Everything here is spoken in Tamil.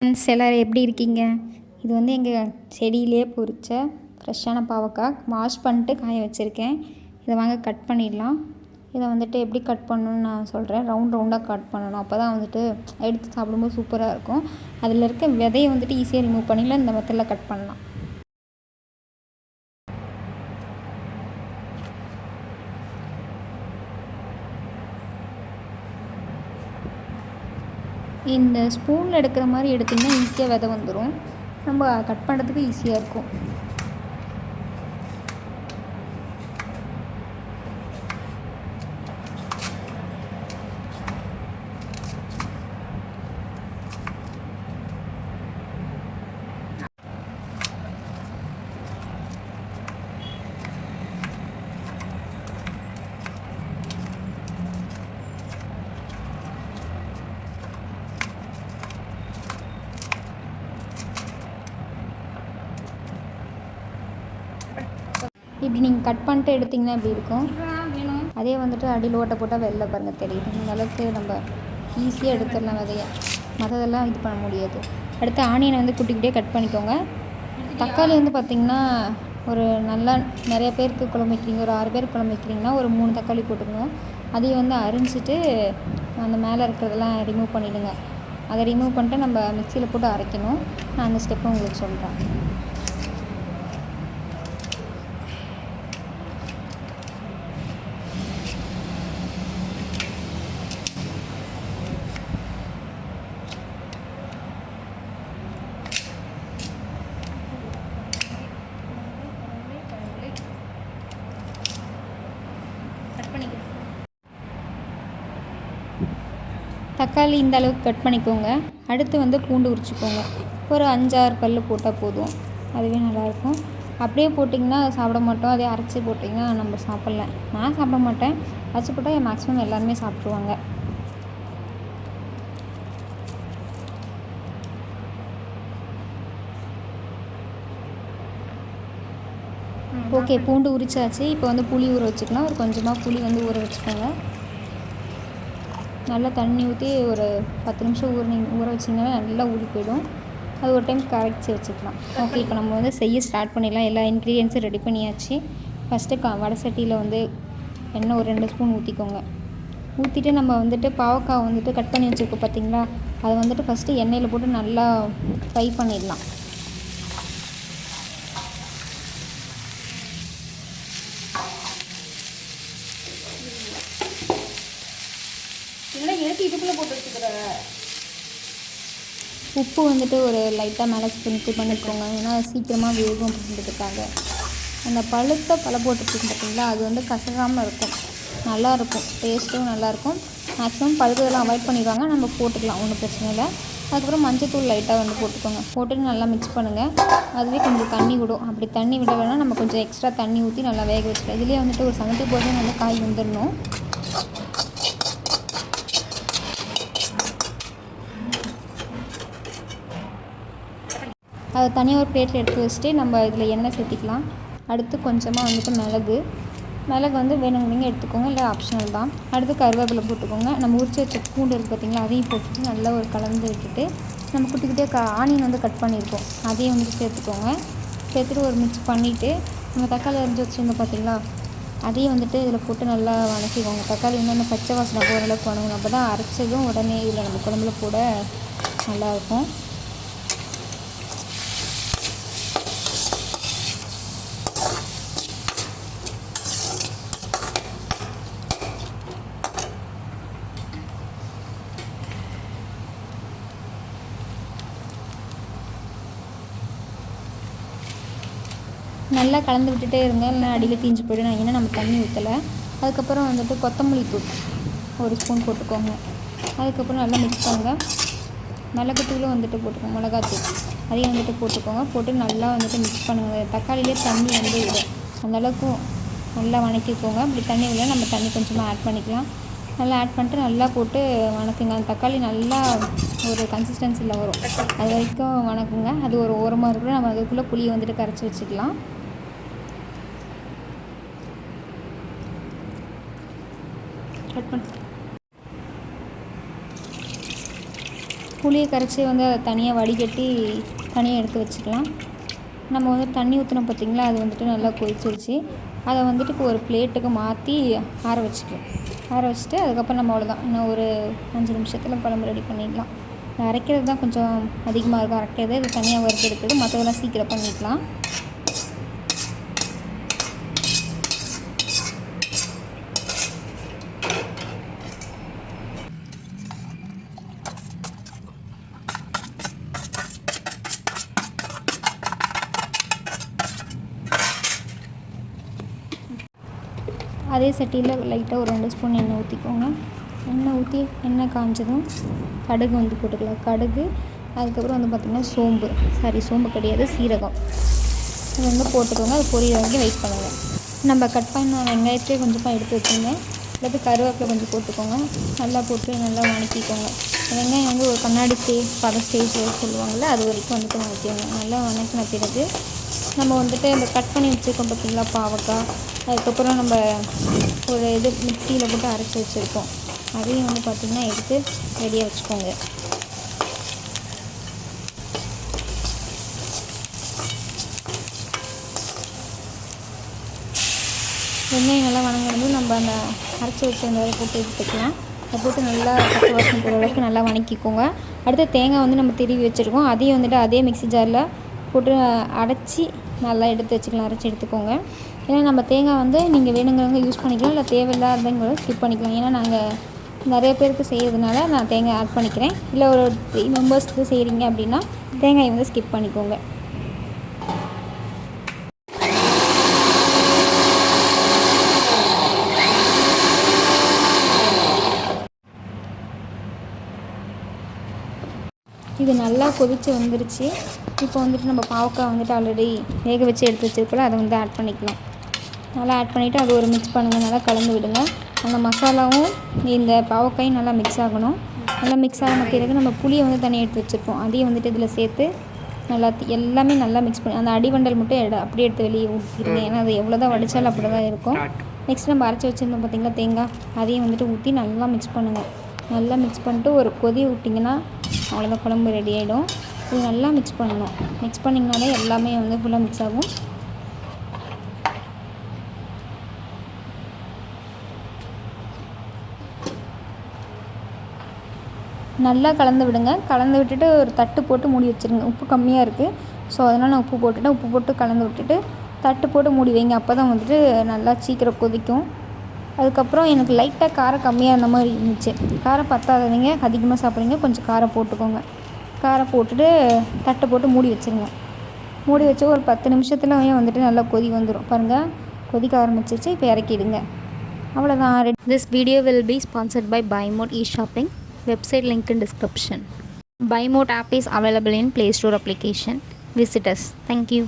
ஃப்ரெண்ட்ஸ் எல்லோரும் எப்படி இருக்கீங்க? இது வந்து எங்கள் செடியிலே பொறிச்ச ஃப்ரெஷ்ஷான பாவக்காய் வாஷ் பண்ணிட்டு காய வச்சுருக்கேன். இதை வாங்க கட் பண்ணிடலாம். இதை வந்துட்டு எப்படி கட் பண்ணணுன்னு நான் சொல்கிறேன். ரவுண்டாக கட் பண்ணணும். அப்போ தான் வந்துட்டு எடுத்து சாப்பிடும்போது சூப்பராக இருக்கும். அதில் இருக்க விதையை வந்துட்டு ஈஸியாக ரிமூவ் பண்ணிடலாம். இந்த மெத்தடில் கட் பண்ணலாம். இந்த ஸ்பூனில் எடுக்கிற மாதிரி எடுத்திங்கன்னா ஈஸியாக விதை வந்துடும். நம்ம கட் பண்ணுறதுக்கு ஈஸியாக இருக்கும். இப்படி நீங்கள் கட் பண்ணிட்டு எடுத்திங்கன்னா இப்படி இருக்கும். அதே வந்துட்டு அடியில் ஓட்டை போட்டால் வெளில பாருங்கள் தெரியுது. இந்த அளவுக்கு நம்ம ஈஸியாக எடுத்துடலாம் விதையை. மற்றதெல்லாம் இது பண்ண முடியாது. அடுத்து ஆனியனை வந்து குட்டிக்கிட்டே கட் பண்ணிக்கோங்க. தக்காளி வந்து பார்த்திங்கன்னா ஒரு நல்லா நிறைய பேருக்கு குழம்பு வைக்கிறீங்க, ஒரு 6 பேர் குழம்பு வைக்கிறீங்கன்னா ஒரு 3 தக்காளி போட்டுக்கணும். அதையும் வந்து அரிஞ்சிட்டு அந்த மேலே இருக்கிறதெல்லாம் ரிமூவ் பண்ணிவிடுங்க. அதை ரிமூவ் பண்ணிட்டு நம்ம மிக்சியில் போட்டு அரைக்கணும். நான் அந்த ஸ்டெப்பை உங்களுக்கு சொல்கிறேன். தக்காளி இந்த அளவுக்கு கட் பண்ணிக்கோங்க. அடுத்து வந்து பூண்டு உரிச்சிக்கோங்க. ஒரு 5-6 பல் போட்டால் போதும். அதுவே நல்லாயிருக்கும். அப்படியே போட்டிங்கன்னா சாப்பிட மாட்டோம். அதே அரைச்சி போட்டிங்கன்னா நம்ம சாப்பிட்ல. நான் சாப்பிட மாட்டேன். அரைச்சி போட்டால் மேக்ஸிமம் எல்லாருமே சாப்பிட்ருவாங்க. ஓகே, பூண்டு உரிச்சாச்சு. இப்போ வந்து புளி ஊற வச்சுக்கலாம். ஒரு கொஞ்சமாக புளி வந்து ஊற வச்சுக்கோங்க. நல்லா தண்ணி ஊற்றி ஒரு 10 நிமிஷம் ஊற வச்சிங்கன்னா நல்லா ஊறி போயிடும். அது ஒரு டைம் கரைச்சி வச்சுக்கலாம். ஓகே, இப்போ நம்ம வந்து செய்ய ஸ்டார்ட் பண்ணிடலாம். எல்லா இன்க்ரீடியன்ஸும் ரெடி பண்ணியாச்சு. ஃபஸ்ட்டு வடை சட்டியில் வந்து எண்ணெய் ஒரு 2 ஸ்பூன் ஊற்றிக்கோங்க. ஊற்றிட்டு நம்ம வந்துட்டு பாவக்காய் வந்துட்டு கட் பண்ணி வச்சுருக்கோம் பார்த்திங்களா, அதை வந்துட்டு ஃபஸ்ட்டு எண்ணெயில் போட்டு நல்லா ஃப்ரை பண்ணிடலாம். உப்பு வந்துட்டு ஒரு லைட்டாக மேலே ஸ்ப்ரிங்கிள் பண்ணிக்கோங்க. ஏன்னா சீக்கிரமாக வேகும் அப்படின்றதுக்காக. அந்த பழுத்த பழம் போட்டுருக்கு பார்த்திங்களா, அது வந்து கசகாமல் இருக்கும். நல்லாயிருக்கும், டேஸ்ட்டும் நல்லாயிருக்கும். மேக்ஸிமம் பழுத்ததெல்லாம் அவாய்ட் பண்ணிடுவாங்க. நம்ம போட்டுக்கலாம், ஒன்றும் பிரச்சனை இல்லை. அதுக்கப்புறம் மஞ்சத்தூள் லைட்டாக வந்து போட்டுக்கோங்க. போட்டுட்டு நல்லா மிக்ஸ் பண்ணுங்கள். அதுவே கொஞ்சம் தண்ணி விடும். அப்படி தண்ணி விடலைன்னா நம்ம கொஞ்சம் எக்ஸ்ட்ரா தண்ணி ஊற்றி நல்லா வேக வச்சுக்கலாம். இதுலேயே வந்துட்டு ஒரு 70% வந்து காய் வந்துடணும். அதை தனியாக ஒரு பிளேட்டில் எடுத்து வச்சுட்டு நம்ம இதில் எண்ணெய் சேர்த்திக்கலாம். அடுத்து கொஞ்சமாக வந்துட்டு மிளகு வந்து வேணுங்கிறீங்க எடுத்துக்கோங்க, இல்லை ஆப்ஷனல் தான். அடுத்து கருவேப்பிலை போட்டுக்கோங்க. நம்ம உரிச்சு வச்ச பூண்டு இருக்குது பார்த்திங்களா, அதையும் போட்டுட்டு நல்லா ஒரு கலந்து விட்டுட்டு நம்ம குட்டிக்கிட்டே ஆனியன் வந்து கட் பண்ணியிருக்கோம், அதையும் வந்து சேர்த்துக்கோங்க. சேர்த்துட்டு ஒரு மிக்ஸ் பண்ணிவிட்டு நம்ம தக்காளி அரிஞ்சு வச்சுருந்தோம் பார்த்திங்களா, அதையும் வந்துட்டு இதில் போட்டு நல்லா வதக்கிக்கோங்க. தக்காளி வந்து அந்த பச்சை வாசனை போகிற அளவுக்கு வதங்கணும். அப்போ தான் அரைச்சதும் உடனே இதில் நம்ம குழம்புல போட நல்லாயிருக்கும். நல்லா கலந்து விட்டுட்டே இருங்க, இல்லைனா அடியில் தீஞ்சு போய்டும். ஏன்னா நம்ம தண்ணி ஊற்றலை. அதுக்கப்புறம் வந்துட்டு கொத்தமல்லி தூள் ஒரு ஸ்பூன் போட்டுக்கோங்க. அதுக்கப்புறம் நல்லா மிக்ஸ் பண்ணுங்கள். மிளகுத்தூளும் வந்துட்டு போட்டுக்கோங்க, மிளகாத்தூள் அதையும் வந்துட்டு போட்டுக்கோங்க. போட்டு நல்லா வந்துட்டு மிக்ஸ் பண்ணுங்கள். தக்காளியிலே தண்ணி வந்து விடும், அந்தளவுக்கு நல்லா வதக்கிக்கோங்க. அப்படி தண்ணி விட நம்ம தண்ணி கொஞ்சமாக ஆட் பண்ணிக்கலாம். நல்லா ஆட் பண்ணிட்டு நல்லா போட்டு வதக்குங்க. அந்த தக்காளி நல்லா ஒரு கன்சிஸ்டன்சியில் வரும், அது வரைக்கும் வதக்குங்க. அது ஒரு ஓரமாக இருக்கணும். நம்ம அதுக்குள்ளே புளியை வந்துட்டு கரைச்சி வச்சுக்கலாம். புளியை கரைச்சி வந்து அதை தனியாக வடிகட்டி தனியாக எடுத்து வச்சுக்கலாம். நம்ம வந்து தண்ணி ஊற்றினோம் பார்த்திங்களா, அது வந்துட்டு நல்லா கொதிச்சிருச்சு. அதை வந்துட்டு இப்போ ஒரு பிளேட்டுக்கு மாற்றி ஆற வச்சுக்கலாம். ஆற வச்சுட்டு அதுக்கப்புறம் நம்ம அவ்வளோதான், இன்னும் ஒரு 5 நிமிஷத்தில் குழம்பு ரெடி பண்ணிடலாம். அரைக்கிறது தான் கொஞ்சம் அதிகமாக இருக்கும், அரைக்கிறது இது தனியாக வறுத்து எடுக்கிறது, மற்றதெல்லாம் சீக்கிரம் பண்ணிக்கலாம். அதே சட்டியில் லைட்டாக ஒரு 2 ஸ்பூன் எண்ணெய் ஊற்றிக்கோங்க. எண்ணெய் ஊற்றி எண்ணெய் காஞ்சதும் கடுகு வந்து போட்டுக்கலாம். கடுகு, அதுக்கப்புறம் வந்து பார்த்திங்கன்னா சோம்பு கிடையாது, சீரகம். இது வந்து போட்டுக்கோங்க. அது பொரியிற வரைக்கும் வெயிட் பண்ணுங்கள். நம்ம கட் பண்ண வெங்காயத்தையே கொஞ்சமாக எடுத்து வச்சுங்க. அல்லது கருவேப்பிலை கொஞ்சம் போட்டுக்கோங்க. நல்லா போட்டு நல்லா வதக்கிக்கோங்க. வெங்காயம் வந்து ஒரு கண்ணாடி ஸ்டேஜ் சொல்லுவாங்கள்ல, அது வரைக்கும் வந்துட்டு வதக்கிக்கோங்க. நல்லா வதக்கின பிறகு நம்ம வந்துட்டு இந்த கட் பண்ணி வச்சுருக்கோம் பார்த்திங்களா பாவக்காய், அதுக்கப்புறம் நம்ம ஒரு மிக்சியில் போட்டு அரைச்சி வச்சுருக்கோம், அதையும் வந்து பார்த்திங்கன்னா எடுத்து ரெடியாக வச்சுக்கோங்க. வெங்காயம் நல்லா வதங்கினது நம்ம அந்த அரைச்சி வச்சுருந்ததை போட்டு எடுத்துக்கலாம். அதை போட்டு நல்லா பச்சை வாசனை போகிற அளவுக்கு நல்லா வதக்கிக்கோங்க. அடுத்து தேங்காய் வந்து நம்ம திருவி வச்சுருக்கோம், அதையும் வந்துட்டு அதே மிக்ஸி ஜாரில் போட்டு அரைச்சி நல்லா எடுத்து வச்சுக்கலாம். அரைச்சி எடுத்துக்கோங்க. ஏன்னா நம்ம தேங்காய் வந்து நீங்கள் வேணுங்கிறவங்க யூஸ் பண்ணிக்கலாம், இல்லை தேவையில்லாதவங்க ஸ்கிப் பண்ணிக்கலாம். ஏன்னா நாங்கள் நிறைய பேருக்கு செய்கிறதுனால நான் தேங்காய் ஆட் பண்ணிக்கிறேன். இல்லை ஒரு 3 மெம்பர்ஸ்க்கு செய்கிறீங்க அப்படின்னா தேங்காயை வந்து ஸ்கிப் பண்ணிக்கோங்க. இது நல்லா கொதித்து வந்துருச்சு. இப்போ வந்துட்டு நம்ம பாவக்காய் வந்துட்டு ஆல்ரெடி வேக வச்சு எடுத்து வச்சுருக்கோம்ல, அதை வந்து ஆட் பண்ணிக்கலாம். நல்லா ஆட் பண்ணிவிட்டு அது ஒரு மிக்ஸ் பண்ணுங்கள். நல்லா கலந்து விடுங்க. அந்த மசாலாவும் இந்த பாவக்காயும் நல்லா மிக்ஸ் ஆகணும். நல்லா மிக்ஸ் ஆகின பிறகு நம்ம புளியை வந்து தனியாக எடுத்து வச்சுருப்போம், அதையும் வந்துட்டு இதில் சேர்த்து நல்லா எல்லாமே நல்லா மிக்ஸ் பண்ணி அந்த அடிவண்டல் மட்டும் அப்படியே எடுத்து வெளியே ஊற்றிடுங்க. ஏன்னா அது எவ்வளோ தான் வடித்தாலும் அப்படி தான் இருக்கும். நெக்ஸ்ட் நம்ம அரைச்சி வச்சுருந்தோம் பார்த்திங்களா தேங்காய், அதையும் வந்துட்டு ஊற்றி நல்லா மிக்ஸ் பண்ணுங்கள். நல்லா மிக்ஸ் பண்ணிட்டு ஒரு கொதி விட்டிங்கன்னா அவ்வளோதான், குழம்பு ரெடி ஆகிடும். இது நல்லா மிக்ஸ் பண்ணணும். மிக்ஸ் பண்ணிங்கனாலே எல்லாமே வந்து ஃபுல்லாக மிக்ஸ் ஆகும். நல்லா கலந்து விடுங்க. கலந்து விட்டுட்டு ஒரு தட்டு போட்டு மூடி வச்சுருங்க. உப்பு கம்மியாக இருக்குது, ஸோ அதனால் நான் உப்பு போட்டுவிட்டேன். உப்பு போட்டு கலந்து விட்டுட்டு தட்டு போட்டு மூடி வைங்க. அப்போ தான் வந்துட்டு நல்லா சீக்கிரம் கொதிக்கும். அதுக்கப்புறம் எனக்கு லைட்டாக காரம் கம்மியாக இருந்த மாதிரி இருந்துச்சு. காரம் பத்தாதவங்க அதிகமாக சாப்பிட்றீங்க, கொஞ்சம் காரம் போட்டுக்கோங்க. காரம் போட்டுட்டு தட்டை போட்டு மூடி வச்சுருங்க. மூடி வச்சு ஒரு 10 நிமிஷத்தில் வந்துட்டு நல்லா கொதி வந்துடும். பாருங்கள், கொதிக்க ஆரம்பிச்சிச்சு. இப்போ இறக்கிடுங்க. அவ்வளோதான். This video will be sponsored by BuyMode e-shopping. Website link in description. BuyMode app is available in Play Store application. Visit us. Thank you.